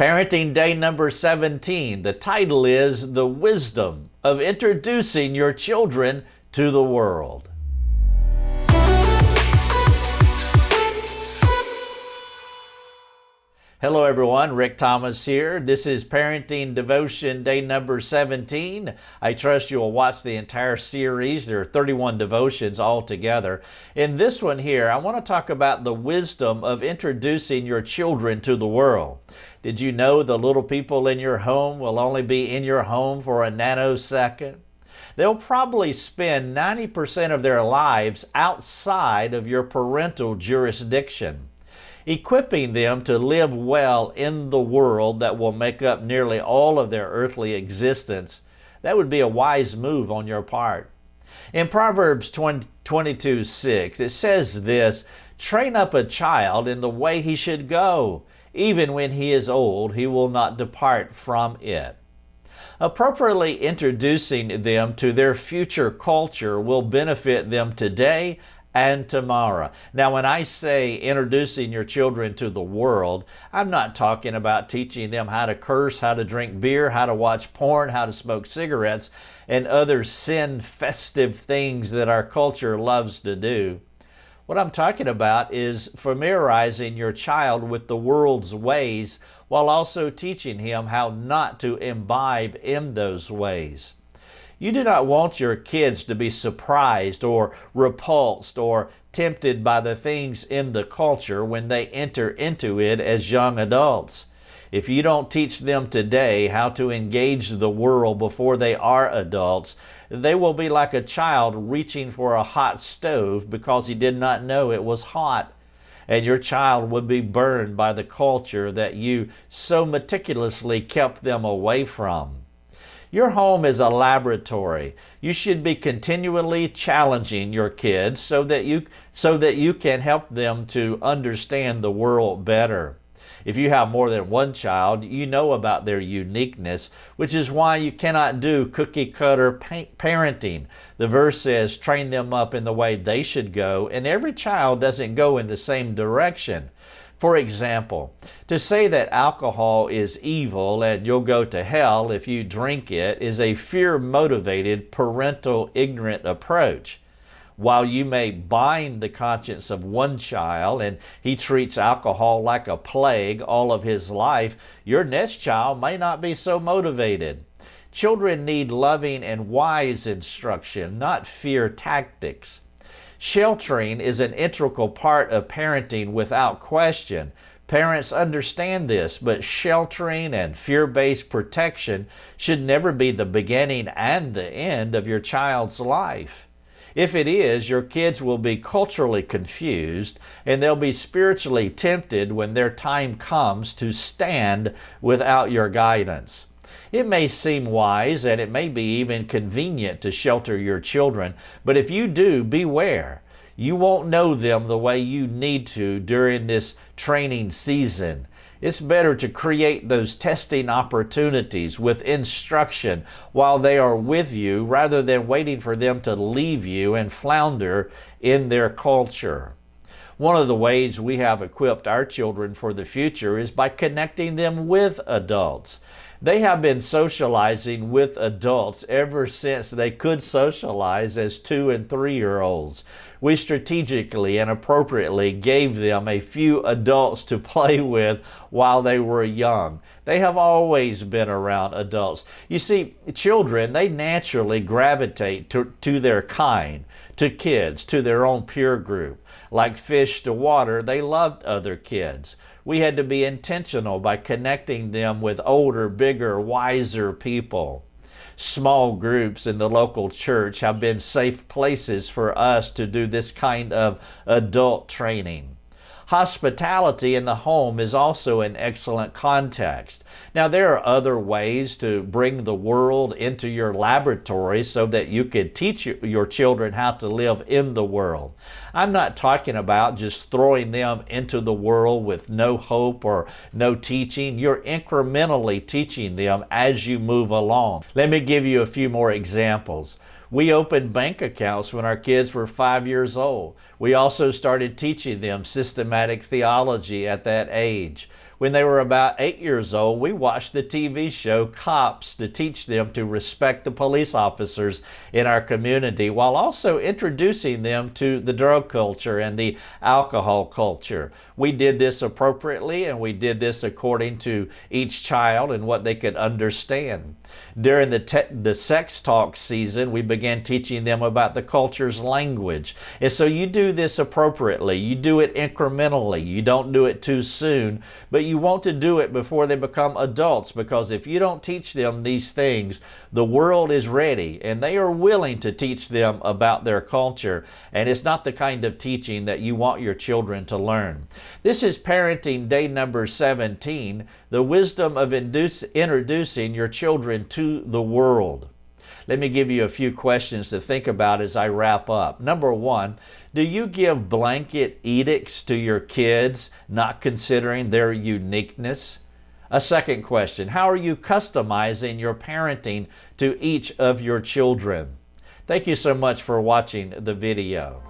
Parenting day number 17. The title is The Wisdom of Introducing Your Children to the World. Hello everyone, Rick Thomas here. This is Parenting Devotion Day number 17. I trust you will watch the entire series. There are 31 devotions altogether. In this one here, I want to talk about the wisdom of introducing your children to the world. Did you know the little people in your home will only be in your home for a nanosecond? They'll probably spend 90% of their lives outside of your parental jurisdiction. Equipping them to live well in the world that will make up nearly all of their earthly existence, that would be a wise move on your part. In Proverbs 22:6, it says this, "Train up a child in the way he should go. Even when he is old, he will not depart from it." Appropriately introducing them to their future culture will benefit them today and tomorrow. Now, when I say introducing your children to the world, I'm not talking about teaching them how to curse, how to drink beer, how to watch porn, how to smoke cigarettes, and other sin-festive things that our culture loves to do. What I'm talking about is familiarizing your child with the world's ways while also teaching him how not to imbibe in those ways. You do not want your kids to be surprised or repulsed or tempted by the things in the culture when they enter into it as young adults. If you don't teach them today how to engage the world before they are adults, they will be like a child reaching for a hot stove because he did not know it was hot. And your child would be burned by the culture that you so meticulously kept them away from. Your home is a laboratory. You should be continually challenging your kids so that you can help them to understand the world better. If you have more than one child, you know about their uniqueness, which is why you cannot do cookie-cutter parenting. The verse says, train them up in the way they should go, and every child doesn't go in the same direction. For example, to say that alcohol is evil and you'll go to hell if you drink it is a fear-motivated, parental, ignorant approach. While you may bind the conscience of one child and he treats alcohol like a plague all of his life, your next child may not be so motivated. Children need loving and wise instruction, not fear tactics. Sheltering is an integral part of parenting without question. Parents understand this, but sheltering and fear-based protection should never be the beginning and the end of your child's life. If it is, your kids will be culturally confused and they'll be spiritually tempted when their time comes to stand without your guidance. It may seem wise and it may be even convenient to shelter your children, but if you do, beware. You won't know them the way you need to during this training season. It's better to create those testing opportunities with instruction while they are with you rather than waiting for them to leave you and flounder in their culture. One of the ways we have equipped our children for the future is by connecting them with adults. They have been socializing with adults ever since they could socialize as 2- and 3-year-olds. We strategically and appropriately gave them a few adults to play with while they were young. They have always been around adults. You see, children, they naturally gravitate to their kind, to kids, to their own peer group. Like fish to water, they loved other kids. We had to be intentional by connecting them with older, bigger, wiser people. Small groups in the local church have been safe places for us to do this kind of adult training. Hospitality in the home is also an excellent context. Now, there are other ways to bring the world into your laboratory so that you can teach your children how to live in the world. I'm not talking about just throwing them into the world with no hope or no teaching. You're incrementally teaching them as you move along. Let me give you a few more examples. We opened bank accounts when our kids were 5 years old. We also started teaching them systematic theology at that age. When they were about 8 years old, we watched the TV show Cops to teach them to respect the police officers in our community, while also introducing them to the drug culture and the alcohol culture. We did this appropriately, and we did this according to each child and what they could understand. During the sex talk season, we began teaching them about the culture's language. And so you do this appropriately. You do it incrementally. You don't do it too soon, but you want to do it before they become adults, because if you don't teach them these things, the world is ready and they are willing to teach them about their culture. And it's not the kind of teaching that you want your children to learn. This is parenting day number 17, the wisdom of introducing your children to the world. Let me give you a few questions to think about as I wrap up. Number one, do you give blanket edicts to your kids, not considering their uniqueness? A second question, how are you customizing your parenting to each of your children? Thank you so much for watching the video.